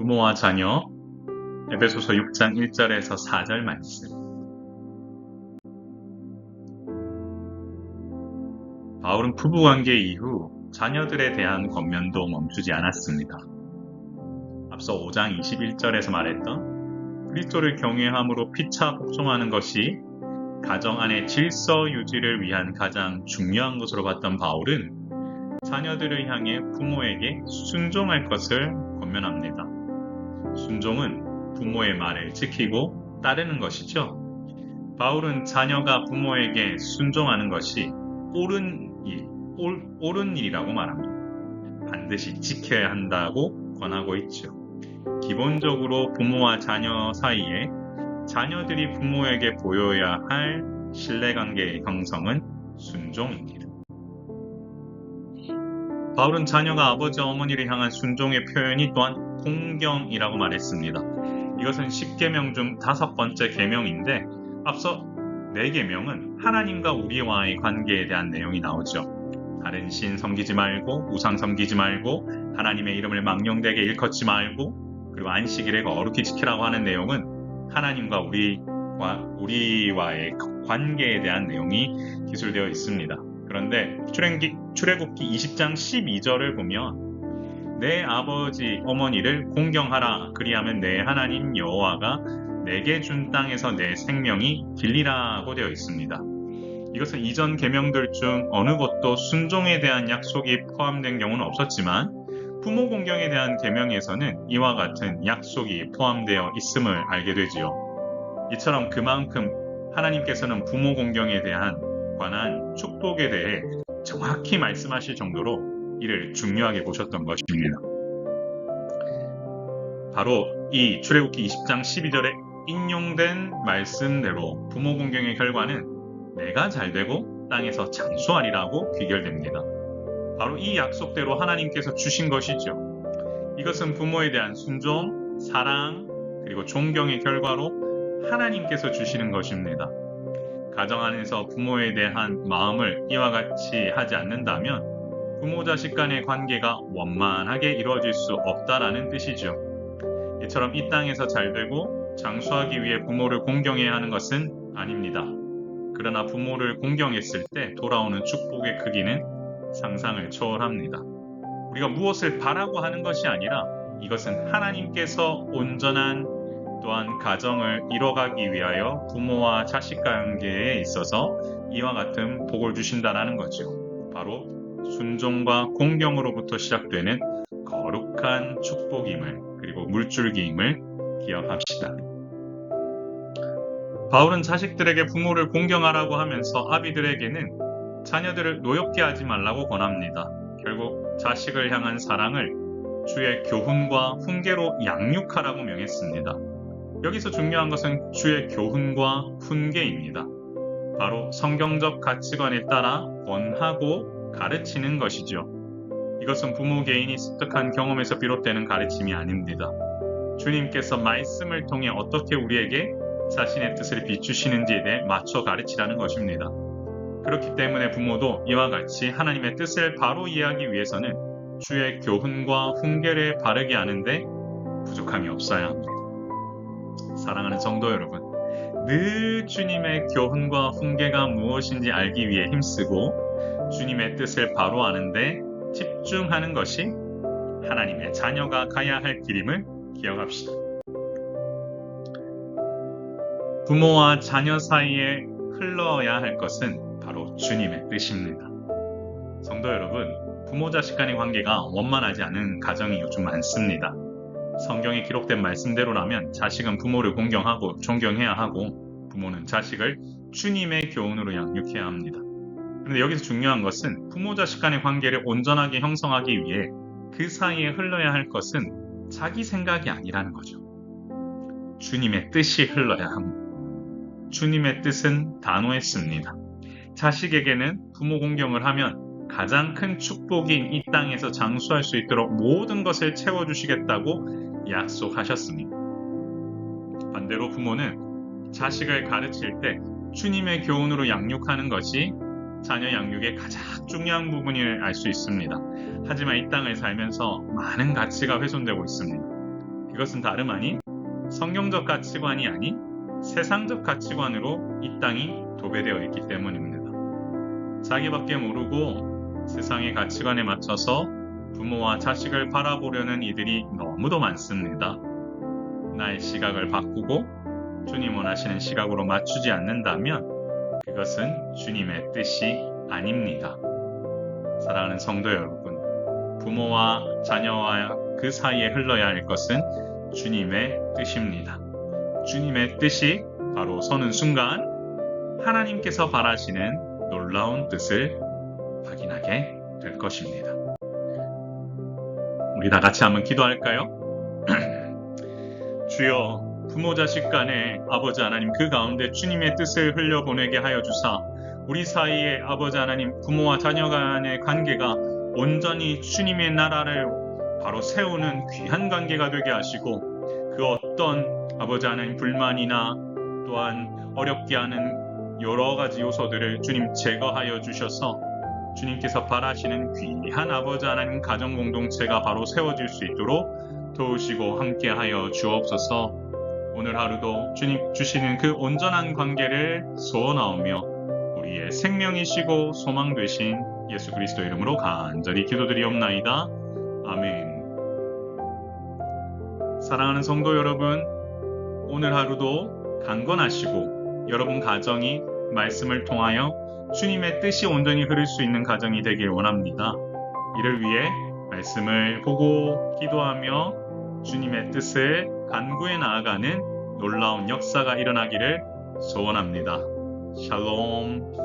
부모와 자녀, 에베소서 6장 1절에서 4절 말씀. 바울은 부부관계 이후 자녀들에 대한 권면도 멈추지 않았습니다. 앞서 5장 21절에서 말했던 그리스도를 경외함으로 피차 복종하는 것이 가정 안의 질서 유지를 위한 가장 중요한 것으로 봤던 바울은 자녀들을 향해 부모에게 순종할 것을 권면합니다. 순종은 부모의 말을 지키고 따르는 것이죠. 바울은 자녀가 부모에게 순종하는 것이 옳은 일이라고 말합니다. 반드시 지켜야 한다고 권하고 있죠. 기본적으로 부모와 자녀 사이에 자녀들이 부모에게 보여야 할 신뢰관계의 형성은 순종입니다. 바울은 자녀가 아버지 어머니를 향한 순종의 표현이 또한 공경이라고 말했습니다. 이것은 10계명 중 5번째 계명인데 앞서 4계명은 하나님과 우리와의 관계에 대한 내용이 나오죠. 다른 신 섬기지 말고 우상 섬기지 말고 하나님의 이름을 망령되게 일컫지 말고 그리고 안식일에 거룩히 지키라고 하는 내용은 하나님과 우리와의 관계에 대한 내용이 기술되어 있습니다. 그런데 출애굽기 20장 12절을 보면 내 아버지 어머니를 공경하라 그리하면 내 하나님 여호와가 내게 준 땅에서 내 생명이 길리라고 되어 있습니다. 이것은 이전 계명들 중 어느 것도 순종에 대한 약속이 포함된 경우는 없었지만 부모 공경에 대한 계명에서는 이와 같은 약속이 포함되어 있음을 알게 되지요. 이처럼 그만큼 하나님께서는 부모 공경에 관한 축복에 대해 정확히 말씀하실 정도로 이를 중요하게 보셨던 것입니다. 바로 이 출애굽기 20장 12절에 인용된 말씀대로 부모 공경의 결과는 내가 잘되고 땅에서 장수하리라고 귀결됩니다. 바로 이 약속대로 하나님께서 주신 것이죠. 이것은 부모에 대한 순종, 사랑, 그리고 존경의 결과로 하나님께서 주시는 것입니다. 가정 안에서 부모에 대한 마음을 이와 같이 하지 않는다면 부모 자식 간의 관계가 원만하게 이루어질 수 없다라는 뜻이죠. 이처럼 이 땅에서 잘되고 장수하기 위해 부모를 공경해야 하는 것은 아닙니다. 그러나 부모를 공경했을 때 돌아오는 축복의 크기는 상상을 초월합니다. 우리가 무엇을 바라고 하는 것이 아니라 이것은 하나님께서 온전한 또한 가정을 이뤄가기 위하여 부모와 자식 관계에 있어서 이와 같은 복을 주신다는 거죠. 바로 순종과 공경으로부터 시작되는 거룩한 축복임을 그리고 물줄기임을 기억합시다. 바울은 자식들에게 부모를 공경하라고 하면서 아비들에게는 자녀들을 노엽게 하지 말라고 권합니다. 결국 자식을 향한 사랑을 주의 교훈과 훈계로 양육하라고 명했습니다. 여기서 중요한 것은 주의 교훈과 훈계입니다. 바로 성경적 가치관에 따라 권하고 가르치는 것이죠. 이것은 부모 개인이 습득한 경험에서 비롯되는 가르침이 아닙니다. 주님께서 말씀을 통해 어떻게 우리에게 자신의 뜻을 비추시는지에 대해 맞춰 가르치라는 것입니다. 그렇기 때문에 부모도 이와 같이 하나님의 뜻을 바로 이해하기 위해서는 주의 교훈과 훈계를 바르게 하는데 부족함이 없어야 합니다. 사랑하는 성도 여러분, 늘 주님의 교훈과 훈계가 무엇인지 알기 위해 힘쓰고 주님의 뜻을 바로 아는데 집중하는 것이 하나님의 자녀가 가야 할 길임을 기억합시다. 부모와 자녀 사이에 흘러야 할 것은 바로 주님의 뜻입니다. 성도 여러분, 부모 자식 간의 관계가 원만하지 않은 가정이 요즘 많습니다. 성경에 기록된 말씀대로라면 자식은 부모를 공경하고 존경해야 하고 부모는 자식을 주님의 교훈으로 양육해야 합니다. 그런데 여기서 중요한 것은 부모 자식 간의 관계를 온전하게 형성하기 위해 그 사이에 흘러야 할 것은 자기 생각이 아니라는 거죠. 주님의 뜻이 흘러야 합니다. 주님의 뜻은 단호했습니다. 자식에게는 부모 공경을 하면 가장 큰 축복인 이 땅에서 장수할 수 있도록 모든 것을 채워주시겠다고 약속하셨습니다. 반대로 부모는 자식을 가르칠 때 주님의 교훈으로 양육하는 것이 자녀 양육의 가장 중요한 부분을 알 수 있습니다. 하지만 이 땅을 살면서 많은 가치가 훼손되고 있습니다. 그것은 다름 아닌 성경적 가치관이 아닌 세상적 가치관으로 이 땅이 도배되어 있기 때문입니다. 자기밖에 모르고 세상의 가치관에 맞춰서 부모와 자식을 바라보려는 이들이 너무도 많습니다. 나의 시각을 바꾸고 주님 원하시는 시각으로 맞추지 않는다면 그것은 주님의 뜻이 아닙니다. 사랑하는 성도 여러분, 부모와 자녀와 그 사이에 흘러야 할 것은 주님의 뜻입니다. 주님의 뜻이 바로 서는 순간 하나님께서 바라시는 놀라운 뜻을 확인하게 될 것입니다. 우리 다 같이 한번 기도할까요? 주여, 부모 자식 간에 아버지 하나님 그 가운데 주님의 뜻을 흘려보내게 하여 주사 우리 사이에 아버지 하나님 부모와 자녀 간의 관계가 온전히 주님의 나라를 바로 세우는 귀한 관계가 되게 하시고 그 어떤 아버지 하나님 불만이나 또한 어렵게 하는 여러 가지 요소들을 주님 제거하여 주셔서 주님께서 바라시는 귀한 아버지 하나님 가정 공동체가 바로 세워질 수 있도록 도우시고 함께하여 주옵소서. 오늘 하루도 주님 주시는 그 온전한 관계를 소원하오며 우리의 생명이시고 소망 되신 예수 그리스도 이름으로 간절히 기도드리옵나이다. 아멘. 사랑하는 성도 여러분, 오늘 하루도 강건하시고 여러분 가정이 말씀을 통하여 주님의 뜻이 온전히 흐를 수 있는 가정이 되길 원합니다. 이를 위해 말씀을 보고 기도하며 주님의 뜻을 간구해 나아가는 놀라운 역사가 일어나기를 소원합니다. 샬롬.